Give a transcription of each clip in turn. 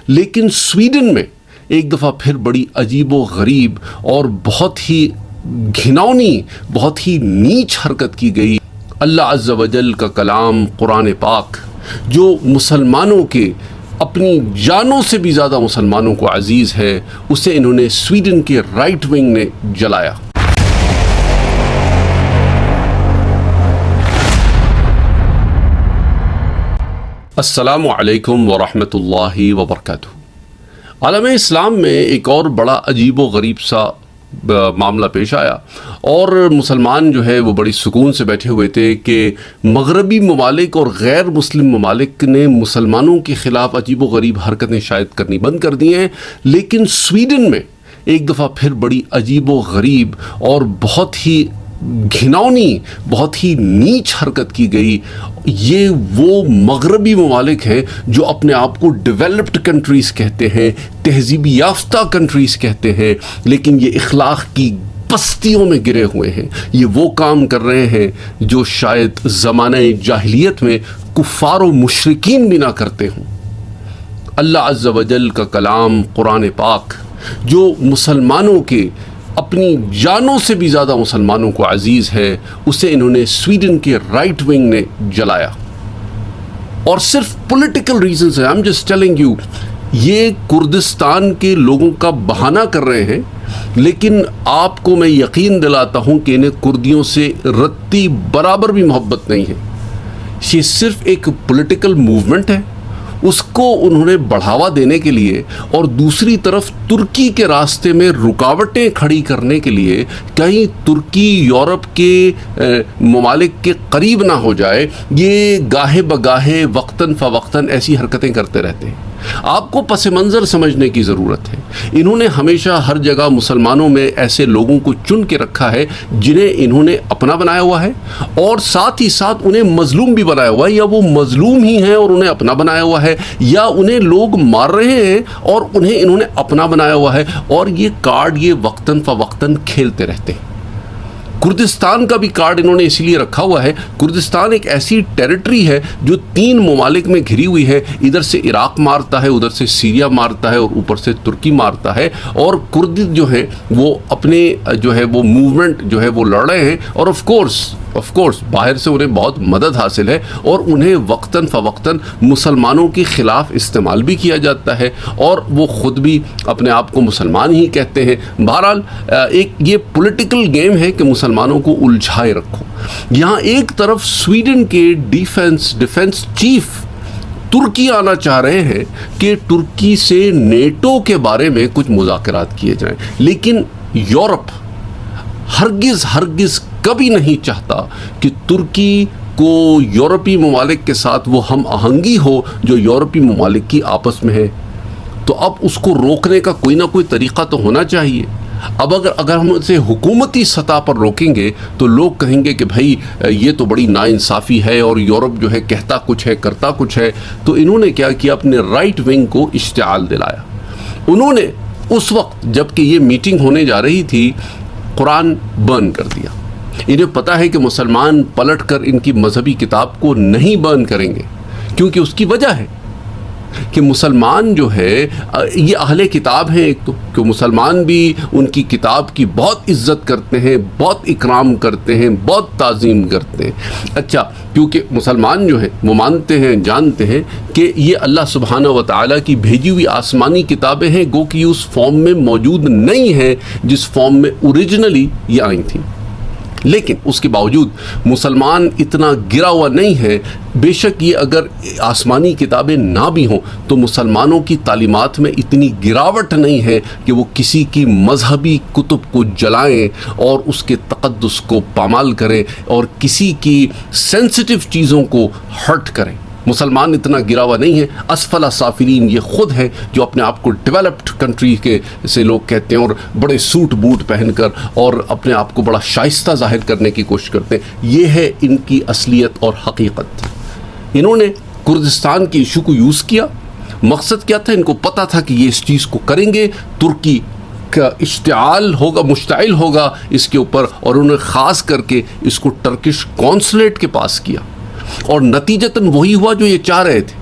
لیکن سویڈن میں ایک دفعہ پھر بڑی عجیب و غریب اور بہت ہی گھناؤنی، بہت ہی نیچ حرکت کی گئی۔ اللہ عز و جل کا کلام قرآن پاک جو مسلمانوں کے اپنی جانوں سے بھی زیادہ مسلمانوں کو عزیز ہے، اسے انہوں نے سویڈن کے رائٹ ونگ نے جلایا۔ السلام علیکم ورحمۃ اللہ وبرکاتہ۔ عالم اسلام میں ایک اور بڑا عجیب و غریب سا معاملہ پیش آیا، اور مسلمان جو ہے وہ بڑی سکون سے بیٹھے ہوئے تھے کہ مغربی ممالک اور غیر مسلم ممالک نے مسلمانوں کے خلاف عجیب و غریب حرکتیں شاید کرنی بند کر دی ہیں، لیکن سویڈن میں ایک دفعہ پھر بڑی عجیب و غریب اور بہت ہی گھناؤنی، بہت ہی نیچ حرکت کی گئی۔ یہ وہ مغربی ممالک ہیں جو اپنے آپ کو ڈیولپڈ کنٹریز کہتے ہیں، تہذیبی یافتہ کنٹریز کہتے ہیں، لیکن یہ اخلاق کی پستیوں میں گرے ہوئے ہیں۔ یہ وہ کام کر رہے ہیں جو شاید زمانہ جاہلیت میں کفار و مشرکین بھی نہ کرتے ہوں۔ اللہ عز و جل کا کلام قرآن پاک جو مسلمانوں کے اپنی جانوں سے بھی زیادہ مسلمانوں کو عزیز ہے، اسے انہوں نے سویڈن کے رائٹ ونگ نے جلایا، اور صرف پولیٹیکل ریزنز ہیں۔ I'm just telling you، یہ کردستان کے لوگوں کا بہانہ کر رہے ہیں، لیکن آپ کو میں یقین دلاتا ہوں کہ انہیں کردیوں سے رتی برابر بھی محبت نہیں ہے۔ یہ صرف ایک پولیٹیکل موومنٹ ہے، اس کو انہوں نے بڑھاوا دینے کے لیے اور دوسری طرف ترکی کے راستے میں رکاوٹیں کھڑی کرنے کے لیے، کہیں ترکی یورپ کے ممالک کے قریب نہ ہو جائے، یہ گاہے بگاہے وقتاً فوقتاً ایسی حرکتیں کرتے رہتے ہیں۔ آپ کو پس منظر سمجھنے کی ضرورت ہے۔ انہوں نے ہمیشہ ہر جگہ مسلمانوں میں ایسے لوگوں کو چن کے رکھا ہے جنہیں انہوں نے اپنا بنایا ہوا ہے، اور ساتھ ہی ساتھ انہیں مظلوم بھی بنایا ہوا ہے، یا وہ مظلوم ہی ہیں اور انہیں اپنا بنایا ہوا ہے، یا انہیں لوگ مار رہے ہیں اور انہیں انہوں نے اپنا بنایا ہوا ہے، اور یہ کارڈ یہ وقتاً فوقتاً کھیلتے رہتے ہیں۔ کردستان کا بھی کارڈ انہوں نے اسی لیے رکھا ہوا ہے۔ کردستان ایک ایسی ٹیریٹری ہے جو 3 ممالک میں گھری ہوئی ہے، ادھر سے عراق مارتا ہے، ادھر سے سیریا مارتا ہے، اور اوپر سے ترکی مارتا ہے، اور کرد جو ہے وہ اپنے جو ہے وہ موومنٹ جو ہے وہ لڑ رہے ہیں، اور آف کورس باہر سے انہیں بہت مدد حاصل ہے، اور انہیں وقتاً فوقتاً مسلمانوں کے خلاف استعمال بھی کیا جاتا ہے، اور وہ خود بھی اپنے آپ کو مسلمان ہی کہتے ہیں۔ بہرحال ایک یہ پولیٹیکل گیم ہے کہ مسلمانوں کو الجھائے رکھو۔ یہاں ایک طرف سویڈن کے ڈیفنس چیف ترکی آنا چاہ رہے ہیں کہ ترکی سے نیٹو کے بارے میں کچھ مذاکرات کیے جائیں، لیکن یورپ ہرگز کبھی نہیں چاہتا کہ ترکی کو یورپی ممالک کے ساتھ وہ ہم آہنگی ہو جو یورپی ممالک کی آپس میں ہے۔ تو اب اس کو روکنے کا کوئی نہ کوئی طریقہ تو ہونا چاہیے۔ اب اگر ہم اسے حکومتی سطح پر روکیں گے تو لوگ کہیں گے کہ بھائی یہ تو بڑی ناانصافی ہے، اور یورپ جو ہے کہتا کچھ ہے کرتا کچھ ہے۔ تو انہوں نے کیا کیا، اپنے رائٹ ونگ کو اشتعال دلایا۔ انہوں نے اس وقت جب کہ یہ میٹنگ ہونے جا رہی تھی، قرآن برن کر دیا۔ انہیں پتہ ہے کہ مسلمان پلٹ کر ان کی مذہبی کتاب کو نہیں برن کریں گے، کیونکہ اس کی وجہ ہے کہ مسلمان جو ہے یہ اہل کتاب ہیں، ایک تو کہ مسلمان بھی ان کی کتاب کی بہت عزت کرتے ہیں، بہت اکرام کرتے ہیں، بہت تعظیم کرتے ہیں۔ اچھا، کیونکہ مسلمان جو ہیں وہ مانتے ہیں، جانتے ہیں کہ یہ اللہ سبحانہ و تعالیٰ کی بھیجی ہوئی آسمانی کتابیں ہیں، گو کہ اس فارم میں موجود نہیں ہیں جس فارم میں اوریجنلی یہ آئی تھیں، لیکن اس کے باوجود مسلمان اتنا گرا ہوا نہیں ہے۔ بے شک یہ اگر آسمانی کتابیں نہ بھی ہوں تو مسلمانوں کی تعلیمات میں اتنی گراوٹ نہیں ہے کہ وہ کسی کی مذہبی کتب کو جلائیں اور اس کے تقدس کو پامال کریں اور کسی کی سینسٹیو چیزوں کو ہرٹ کریں۔ مسلمان اتنا گرا ہوا نہیں ہے۔ اسفل سافلین یہ خود ہے جو اپنے آپ کو ڈیولپڈ کنٹری کے سے لوگ کہتے ہیں، اور بڑے سوٹ بوٹ پہن کر اور اپنے آپ کو بڑا شائستہ ظاہر کرنے کی کوشش کرتے ہیں۔ یہ ہے ان کی اصلیت اور حقیقت۔ انہوں نے کردستان کی ایشو کو یوز کیا۔ مقصد کیا تھا؟ ان کو پتہ تھا کہ یہ اس چیز کو کریں گے، ترکی کا اشتعال ہوگا، مشتعل ہوگا اس کے اوپر، اور انہوں نے خاص کر کے اس کو ٹرکش قونصلیٹ کے پاس کیا، اور نتیجتاً وہی ہوا جو یہ چاہ رہے تھے۔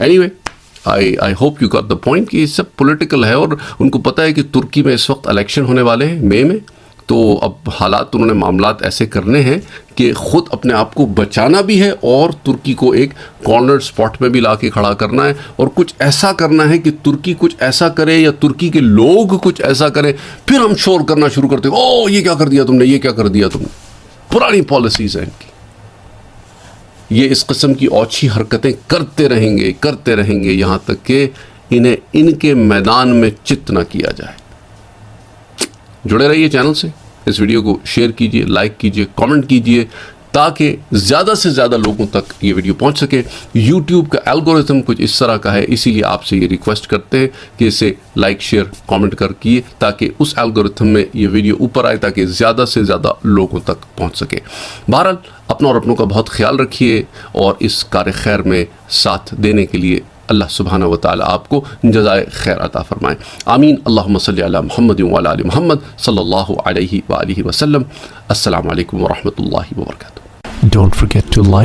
Any way I hope you got the point کہ یہ سب پولیٹیکل ہے، اور ان کو پتہ ہے کہ ترکی میں اس وقت الیکشن ہونے والے ہیں مئی میں، تو اب حالات انہوں نے معاملات ایسے کرنے ہیں کہ خود اپنے آپ کو بچانا بھی ہے اور ترکی کو ایک کارنر سپاٹ میں بھی لا کے کھڑا کرنا ہے، اور کچھ ایسا کرنا ہے کہ ترکی کچھ ایسا کرے یا ترکی کے لوگ کچھ ایسا کریں، پھر ہم شور کرنا شروع کرتے ہیں، او یہ کیا کر دیا تم نے، یہ کیا کر دیا تم نے. پرانی پالیسیز ہیں ان کی. یہ اس قسم کی اوچھی حرکتیں کرتے رہیں گے یہاں تک کہ انہیں ان کے میدان میں چت نہ کیا جائے. جڑے رہیے چینل سے، اس ویڈیو کو شیئر کیجئے، لائک کیجئے، کامنٹ کیجئے تاکہ زیادہ سے زیادہ لوگوں تک یہ ویڈیو پہنچ سکے. یوٹیوب کا الگورتھم کچھ اس طرح کا ہے، اسی لیے آپ سے یہ ریکویسٹ کرتے ہیں کہ اسے لائک شیئر کامنٹ کر کیے تاکہ اس الگورتھم میں یہ ویڈیو اوپر آئے تاکہ زیادہ سے زیادہ لوگوں تک پہنچ سکے. بہرحال اپنا اور اپنوں کا بہت خیال رکھیے، اور اس کار خیر میں ساتھ دینے کے لیے اللہ سبحانہ و تعالی آپ کو جزائے خیر عطا فرمائیں. آمین. اللہم صلی علی محمد وعلی آل محمد صلی اللہ علیہ وآلہ وسلم. السلام علیکم ورحمۃ اللہ وبرکاتہ. Don't forget to like